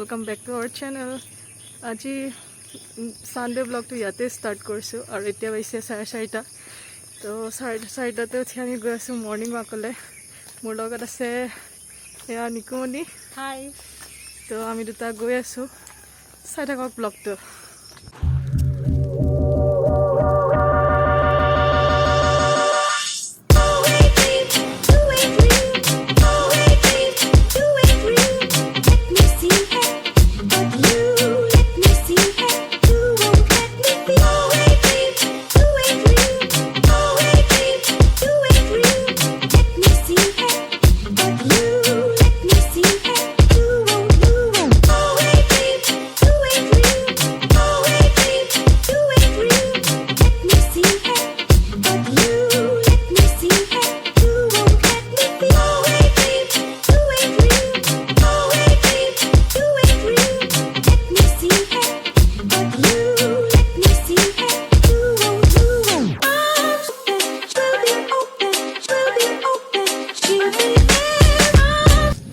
Welcome back to our channel. आज Sunday blog इते start कर इतना 4:30 तो 4:30 उठी आम गई आसो मर्निंग वाकले। मोर लगत आछे एया निकुमणि हाई। तो आम दुटा गई आसो चाई थाকক ब्लॉगটো।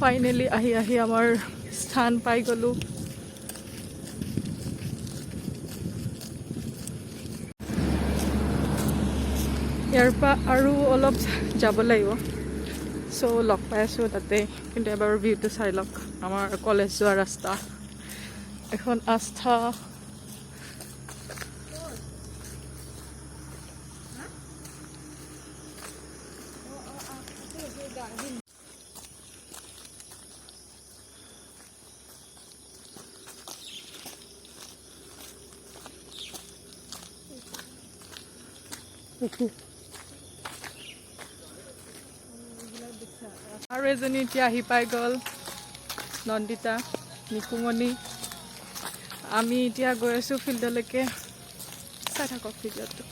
फाइनली आही आमार स्थान पाई गलो। यार आरो अलप जाब लागिब। सो लग पाई आसो ताते किन्तु एबार भिउটো चाइ लक। आमार कलेज जोৱা रास्ता এখন आस्था और एजनी इतना पाई गल नंदिता निकुमणि। आमी इतना गई आसो फिल्डলৈকে। चाই থাকক ভিডিঅ'টো।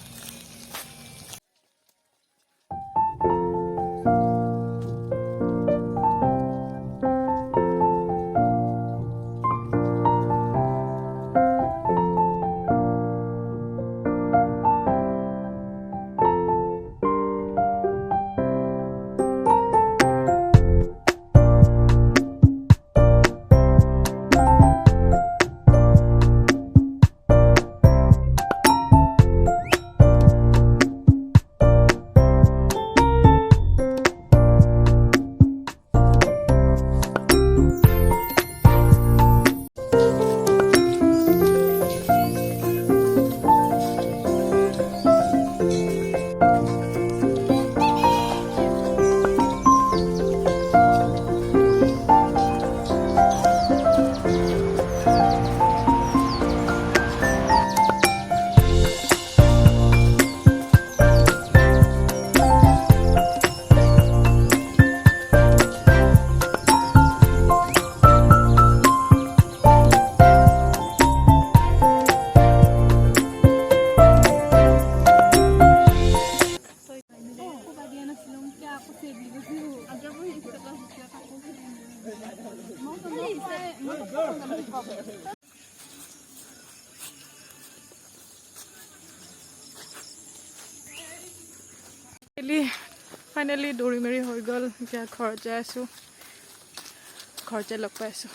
फाइनली दौड़ी मेरी हो गल। क्या घर जाए आसो घर जाए लग पाई आसो।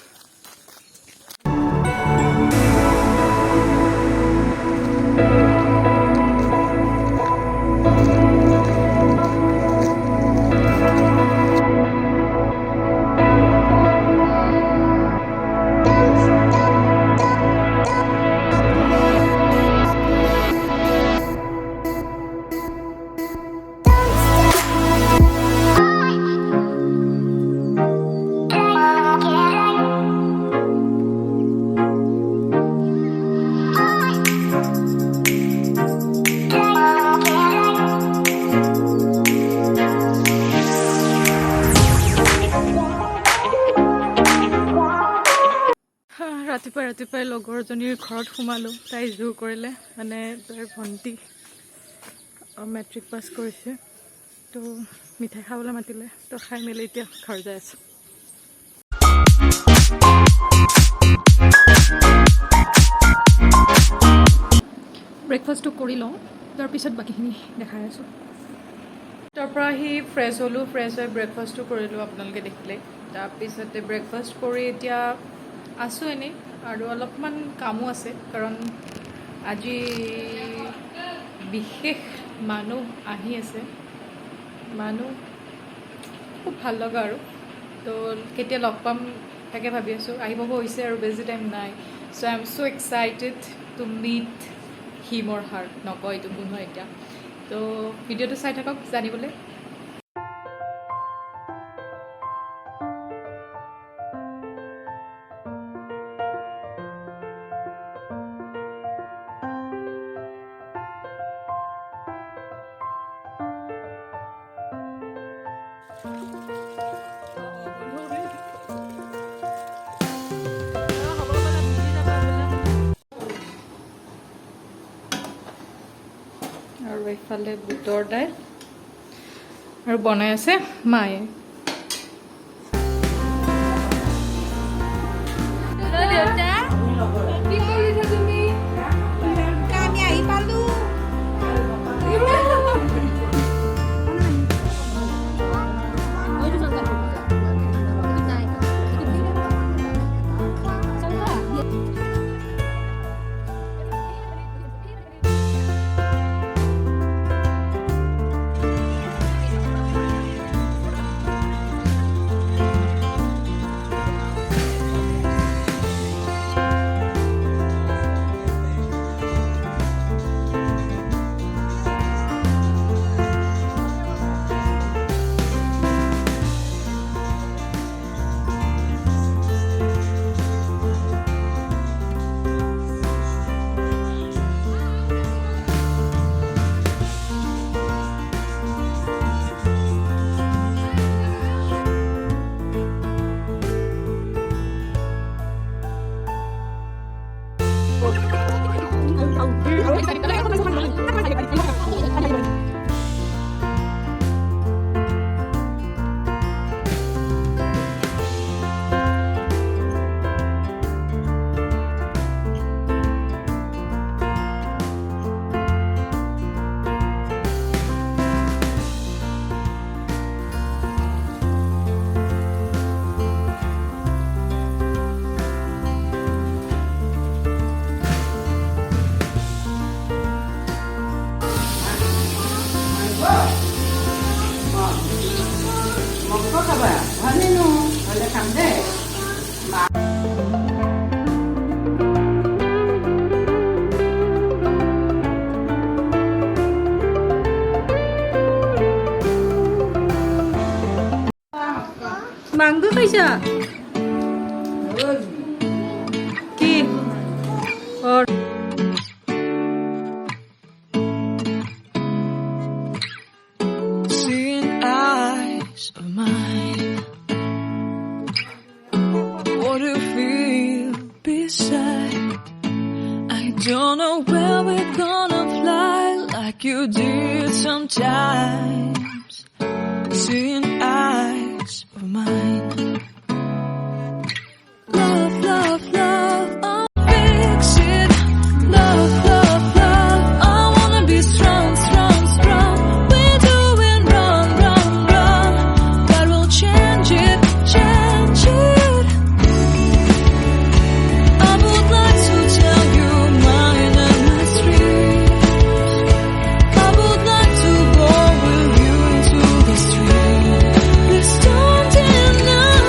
रातिपुवाई लगरजनीर घरत सोमालो। ताई जोर करिले माने तार भंटी मेट्रिक पास करिसे तो मिठाई खाबले मातिले तो खाई मेली इतना घर जाय आछो। ब्रेकफास्टो करि लওঁ तार पिছত बाकीखिनि देखाय आछो। तार পৰা আহি ফ্ৰেছ হলো। ফ্ৰেছ হৈ ব্ৰেকফাস্टो কৰিলো আপোনালোকে দেখিলে। तार पिछते ब्रेकफास्ट करि এতিয়া আছোঁ এনেই আৰু অলপমান কামো আছে কাৰণ আজি বিশেষ মানুহ আহি আছে মানুহ খুব ভাল লগা আৰু তো কেতিয়া লগ পাম তাকে ভাবি আছোঁ আহিব হৈছে আৰু বেছি টাইম নাই so' I am so' excited to meet him or her নকয় এইটো কোন হয় এতিয়া তো ভিডিঅ'টো চাই থাকক জানিবলৈ আৰু এইফালে বুটৰ দাইল আৰু বনাই আছে মায়ে মাংস খাইছা কি Seeing eyes of mine, what do you feel beside? I don't know where we're gonna fly like you did sometimes. Seeing eyes of mine, love, love, love, I'll fix it. Love, love, love, I wanna be strong, strong, strong. We're doing wrong, wrong, wrong. God will change it, change it. I would like to tell you mine and my street. I would like to go with you into the street. Please don't deny.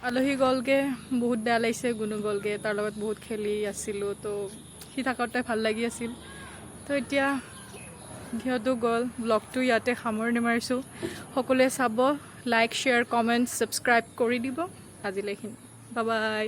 আলহী গ'লগৈ বহুত বেয়া লাগিছে গুণু গ'লগৈ তাৰ লগত বহুত খেলি আছিলোঁ তো সি থাকোঁতে ভাল লাগি আছিল তো এতিয়া সিহঁতো গ'ল ব্লগটো ইয়াতে সামৰণি মাৰিছোঁ সকলোৱে চাব লাইক শ্বেয়াৰ কমেণ্ট ছাবস্ক্ৰাইব কৰি দিব আজিলৈকে বাই বাই